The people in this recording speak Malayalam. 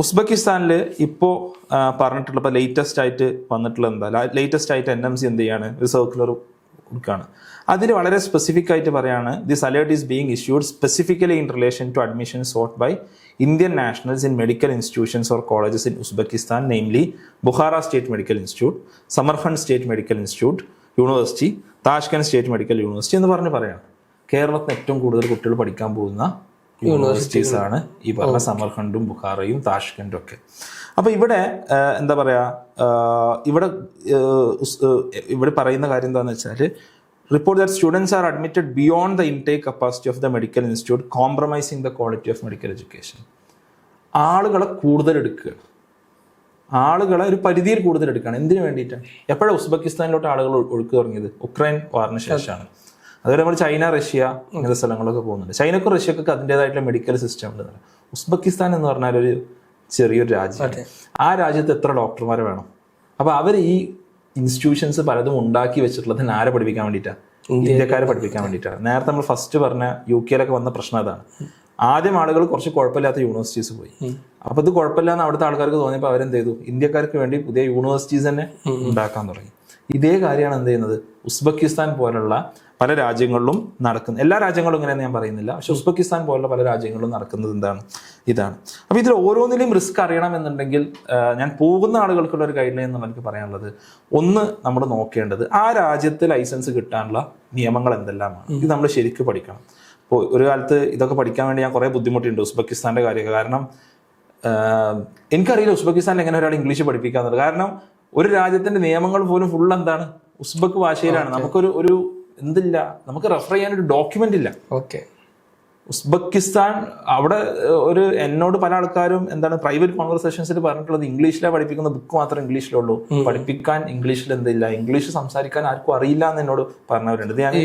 ഉസ്ബെക്കിസ്ഥാനിൽ ഇപ്പോൾ പറഞ്ഞിട്ടുള്ള ഇപ്പോൾ ലേറ്റസ്റ്റ് ആയിട്ട് വന്നിട്ടുള്ള എന്താ ലേറ്റസ്റ്റ് ആയിട്ട് NMC എന്ത് ചെയ്യാണ് ഒരു സർക്കുലർ കൊടുക്കുകയാണ്. അതിൽ വളരെ സ്പെസിഫിക് ആയിട്ട് പറയാണ് this alert is being issued specifically in relation to admission sought by Indian nationals in medical institutions or colleges in Uzbekistan, namely Bukhara State Medical Institute, Samarkand State Medical Institute University, Tashkent State Medical University എന്ന് പറയാണ്. കേരളത്തിൽ ഏറ്റവും കൂടുതൽ കുട്ടികൾ പഠിക്കാൻ പോകുന്ന യൂണിവേഴ്സിറ്റീസ് ആണ് ഈ പറഞ്ഞ സമർഖണ്ഡും ബുഖാറയും താഷ്കന്റും ഒക്കെ. അപ്പൊ ഇവിടെ എന്താ പറയാ, ഇവിടെ പറയുന്ന കാര്യം എന്താണെന്ന് വെച്ചാൽ report that students are admitted beyond the intake capacity of the medical institute, compromising the quality of medical education. ആളുകളെ കൂടുതൽ എടുക്കുകയാണ്, ആളുകളെ ഒരു പരിധിയിൽ കൂടുതൽ എടുക്കുകയാണ്. എന്തിനു വേണ്ടിയിട്ടാണ്? എപ്പോഴാണ് ഉസ്ബെക്കിസ്ഥാനിലോട്ട് ആളുകൾ ഒഴുക്ക് തുടങ്ങിയത്? ഉക്രൈൻ വാറിന് ശേഷമാണ്. അതുപോലെ നമ്മൾ ചൈന, റഷ്യ ഇങ്ങനത്തെ സ്ഥലങ്ങളൊക്കെ പോകുന്നുണ്ട്. ചൈനക്കും റഷ്യക്കൊക്കെ അതിൻ്റെതായിട്ടുള്ള മെഡിക്കൽ സിസ്റ്റം ഉണ്ട്. ഉസ്ബെക്കിസ്ഥാൻ എന്ന് പറഞ്ഞാൽ ഒരു ചെറിയൊരു രാജ്യമാണ്. ആ രാജ്യത്ത് എത്ര ഡോക്ടർമാരെ വേണം? അപ്പൊ അവർ ഈ ഇൻസ്റ്റിറ്റ്യൂഷൻസ് പലതും ഉണ്ടാക്കി വെച്ചിട്ടുള്ളത് ആരെ പഠിപ്പിക്കാൻ വേണ്ടിയിട്ടാണ്? ഇന്ത്യക്കാരെ പഠിപ്പിക്കാൻ വേണ്ടിയിട്ടാണ്. നേരത്തെ നമ്മൾ ഫസ്റ്റ് പറഞ്ഞ UK വന്ന പ്രശ്നം അതാണ്. ആദ്യം ആളുകൾ കുറച്ച് കുഴപ്പമില്ലാത്ത യൂണിവേഴ്സിറ്റീസ് പോയി. അപ്പൊ ഇത് കുഴപ്പമില്ലാന്ന് അവിടുത്തെ ആൾക്കാർക്ക് തോന്നിയപ്പോൾ അവരെന്ത് ചെയ്തു? ഇന്ത്യക്കാർക്ക് വേണ്ടി പുതിയ യൂണിവേഴ്സിറ്റീസ് തന്നെ ഉണ്ടാക്കാൻ തുടങ്ങി. ഇതേ കാര്യമാണ് എന്ത് ചെയ്യുന്നത് ഉസ്ബെക്കിസ്ഥാൻ പോലുള്ള പല രാജ്യങ്ങളിലും നടക്കുന്നത്. എല്ലാ രാജ്യങ്ങളും ഇങ്ങനെയെന്ന് ഞാൻ പറയുന്നില്ല, പക്ഷെ ഉസ്ബെക്കിസ്ഥാൻ പോലുള്ള പല രാജ്യങ്ങളിലും നടക്കുന്നത് ഇതാണ്. അപ്പൊ ഇതിൽ ഓരോന്നിലും റിസ്ക് അറിയണമെന്നുണ്ടെങ്കിൽ ഞാൻ പോകുന്ന ആളുകൾക്കുള്ള ഒരു ഗൈഡ് ലൈൻ എന്നുള്ള എനിക്ക് പറയാനുള്ളത്, ഒന്ന് നമ്മൾ നോക്കേണ്ടത് ആ രാജ്യത്ത് ലൈസൻസ് കിട്ടാനുള്ള നിയമങ്ങൾ എന്തെല്ലാമാണ്. ഇത് നമ്മൾ ശരിക്കും പഠിക്കണം. ഇപ്പോൾ ഒരു കാലത്ത് ഇതൊക്കെ പഠിക്കാൻ വേണ്ടി ഞാൻ കുറേ ബുദ്ധിമുട്ടുണ്ട് ഉസ്ബെക്കിസ്ഥാന്റെ കാര്യമൊക്കെ. കാരണം എനിക്കറിയില്ല ഉസ്ബെക്കിസ്ഥാനിൽ എങ്ങനെ ഒരാൾ ഇംഗ്ലീഷ് പഠിപ്പിക്കാന്നുള്ളത്. കാരണം ഒരു രാജ്യത്തിന്റെ നിയമങ്ങൾ പോലും ഫുൾ എന്താണ് ഉസ്ബെക്ക് ഭാഷയിലാണ്. നമുക്കൊരു എന്തില്ല, നമുക്ക് റെഫർ ചെയ്യാൻ ഒരു ഡോക്യുമെന്റ് ഇല്ല. ഓക്കെ. ഉസ്ബെക്കിസ്ഥാൻ അവിടെ എന്നോട് പല ആൾക്കാരും എന്താണ് പ്രൈവറ്റ് കോൺവെർസേഷൻസിൽ പറഞ്ഞിട്ടുള്ളത് ഇംഗ്ലീഷിലാണ് പഠിപ്പിക്കുന്ന, ബുക്ക് മാത്രം ഇംഗ്ലീഷിലുള്ളൂ, പഠിപ്പിക്കാൻ ഇംഗ്ലീഷിൽ എന്തില്ല, ഇംഗ്ലീഷ് സംസാരിക്കാൻ ആർക്കും അറിയില്ല എന്ന് എന്നോട് പറഞ്ഞവരുണ്ട്. ഞാൻ